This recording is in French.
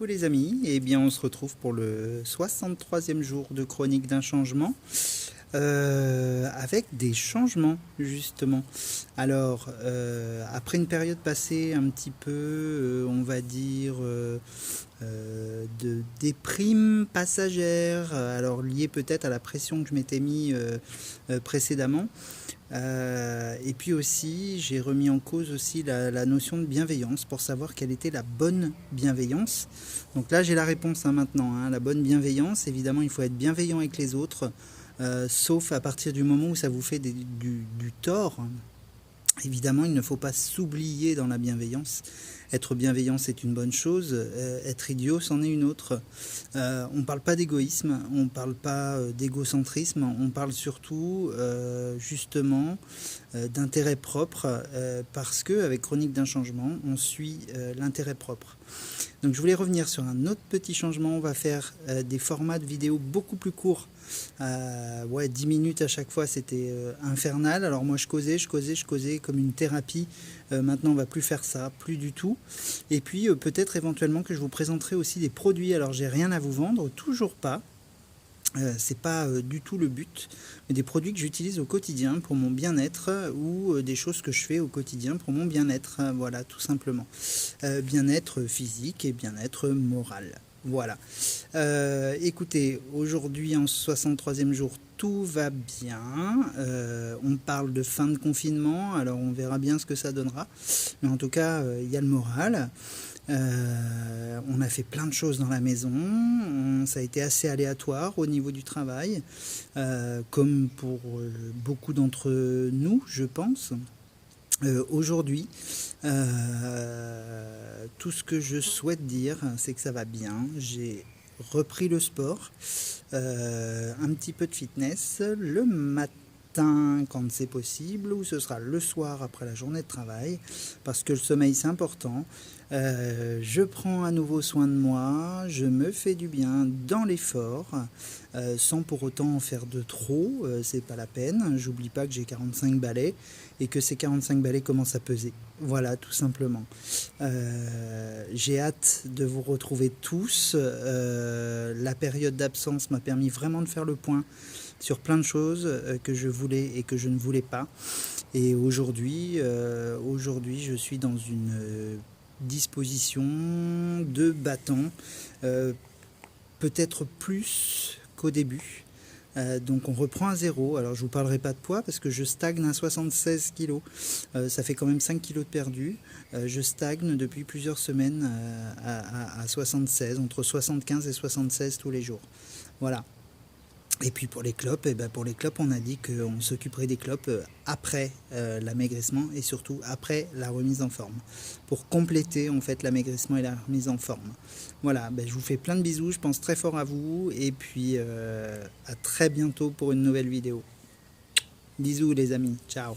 Coucou les amis, eh bien on se retrouve pour le 63e jour de chronique d'un changement, avec des changements justement. Alors, après une période passée un petit peu, on va dire, de déprime passagère, alors liée peut-être à la pression que je m'étais mis précédemment. Et puis aussi, j'ai remis en cause aussi la notion de bienveillance pour savoir quelle était la bonne bienveillance. Donc là, j'ai la réponse maintenant, hein. La bonne bienveillance, évidemment, il faut être bienveillant avec les autres, sauf à partir du moment où ça vous fait du tort. Évidemment, il ne faut pas s'oublier dans la bienveillance. Être bienveillant, c'est une bonne chose. Être idiot, c'en est une autre. On ne parle pas d'égoïsme, on ne parle pas d'égocentrisme, on parle surtout justement d'intérêt propre, parce qu'avec Chronique d'un changement, on suit l'intérêt propre. Donc je voulais revenir sur un autre petit changement. On va faire des formats de vidéos beaucoup plus courts. Ouais, 10 minutes à chaque fois, c'était infernal. Alors moi je causais comme une thérapie. Maintenant on va plus faire ça, plus du tout. Et puis peut-être éventuellement que je vous présenterai aussi des produits. Alors j'ai rien à vous vendre, toujours pas. C'est pas du tout le but, mais des produits que j'utilise au quotidien pour mon bien-être, ou des choses que je fais au quotidien pour mon bien-être, voilà, tout simplement. Bien-être physique et bien-être moral. Voilà. Écoutez, aujourd'hui en 63e jour, tout va bien. On parle de fin de confinement, alors on verra bien ce que ça donnera. Mais en tout cas, il y a le moral. On a fait plein de choses dans la maison, ça a été assez aléatoire au niveau du travail, comme pour beaucoup d'entre nous, je pense. Aujourd'hui, tout ce que je souhaite dire, c'est que ça va bien. J'ai repris le sport, un petit peu de fitness le matin quand c'est possible, ou ce sera le soir après la journée de travail, parce que le sommeil c'est important. Je prends à nouveau soin de moi, je me fais du bien dans l'effort, sans pour autant en faire de trop, c'est pas la peine. J'oublie pas que j'ai 45 balais et que ces 45 balais commencent à peser. Voilà, tout simplement. J'ai hâte de vous retrouver tous. La période d'absence m'a permis vraiment de faire le point sur plein de choses que je voulais et que je ne voulais pas. Et aujourd'hui, je suis dans une disposition de battant, peut-être plus qu'au début. Donc on reprend à zéro. Alors je vous parlerai pas de poids parce que je stagne à 76 kg. Ça fait quand même 5 kg de perdu. Je stagne depuis plusieurs semaines à 76, entre 75 et 76 tous les jours. Voilà. Et puis pour les clopes, on a dit qu'on s'occuperait des clopes après l'amaigrissement et surtout après la remise en forme, pour compléter en fait l'amaigrissement et la remise en forme. Voilà, je vous fais plein de bisous, je pense très fort à vous, et puis à très bientôt pour une nouvelle vidéo. Bisous les amis, ciao.